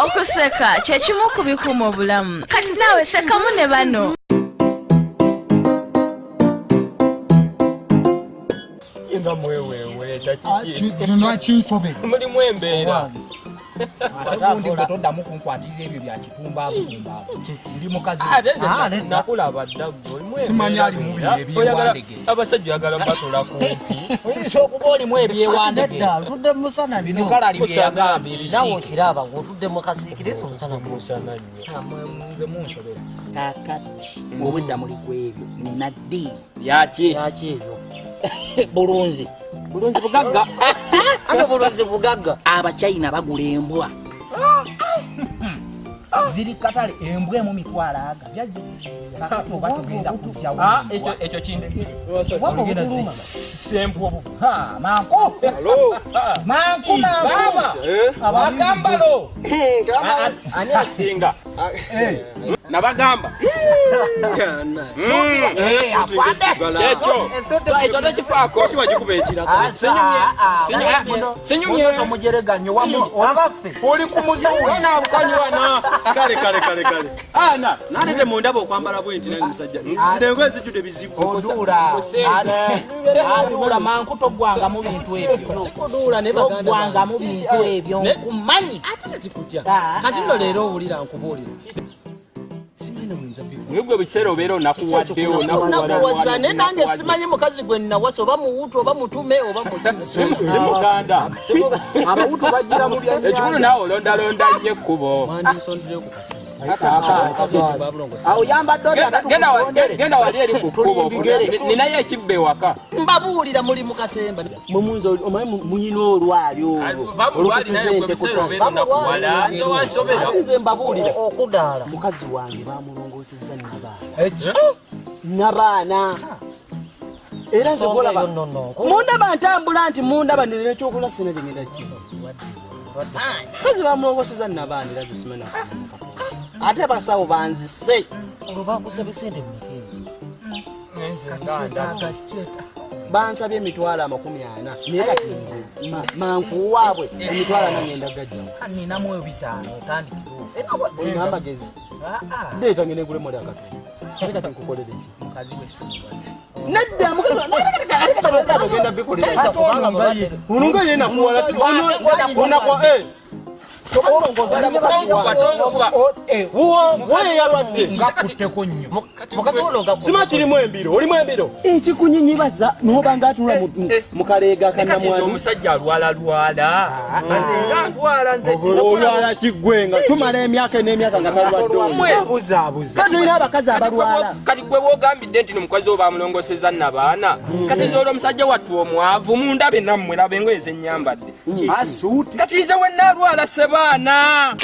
Okuseka kye kimu ku bikuuma obulamu. Kati naawe sekamu ne bano. Inga mwewewe takiki. Zino kinsobe. Mulimu embeera. Atabundi botoddamu kunkwatira ebyo bya kitumba butumba. Ndi mukazi. Nakulaba ddabu. Simanya ali mu ebyewandege. Abasajja agala batola kumpi. Oyinza okuba olimu ebyewandege. Tudde musana bino kala ali byagamba nawe okiraba ng'otudde mu kasiikirizo musana Musana nnyo. nze munsobera. Kakati obudda muli ku ebyo nina ddi. Yaki ebyo Bulunzi. bulunzi bugagga ate bulunzi bugagga Abachina bagula embwa. Ziri katale embwa emu mitwalo aga. Kakati oba tugenda kujjawo. Ekyo kindeke. Wagenda zisi. Sempo. Manko. Hello. Manko. Baba. Abagambalo. Ani asinga. Nabagamba. Checho. Ekyo tekifaako. Koti wagikubetira. Sinyumye. Omujereganyo wamu. Abaffe. Oli ku muzuwe. Na bukanyiwana. Kale. Ana. Nalete mundabo okwambala bwenti nange musajja. Zirengo ezijjude bizibu. Odula. Adula manku togwanga mu bintu ebyo. sikudula ne baganda Togwanga mu bintu ebyo. Nkumanyi. ate nekikutya kati nno leero owulira nkubuulira simanya muyinza bifu Mwebwe biseera obeera onakuwaddeyo nakuwaza ne nange simanyi mukazi gwe nnawasa oba muwutu oba mutume oba mutizi simuganda. Abawutu bajira mu bya Ekikulu naawe olondalonda nnyo ekkubo. mwandisonduleo ku kasima Awo yambadde Genda wali eri ku kkubo. Ninayo ekibba ewaka. mbabuulira muli mu katemba mwemunza omanyi muyina olwali nze mbabuulira okudaala mukazi wange bamulongosezza nabaana era nze golaba mundaba ntambula nti mundaba nirina ekyokola sina gyengenda kiba mukazi bamulongosezza nabaana era zisimena ate basawo banzise bakusaba sente bansabye emitwalo 40 naye kati nze mankuwaabwe emitwalo 40 gajjawo ninamu 5 otandikira amagezi ndeeta ngene ngulemu akatono kati nkukolere ki mukazi w'essimu nedda mukazi ogenda bikolera olunga ye nakuwala woye yalwadde ngakutteko nnyo sima kirimu embiro olimu embiro ekikunyinyibaza noba nga atula mu kaleega kanamwani Omusajja alwala. olwala kiggwe nga tumala emyaka n'emyaka nga talwadde kati olina abakazi abalwala Kati gwe woogambidde nti omukazi oba amulongosezza nabaana. Kati nze olwo omusajja wattu omwavu mundabe nammwe laba engoye ze nnyambadde. Kati nze we naalwala sebaana.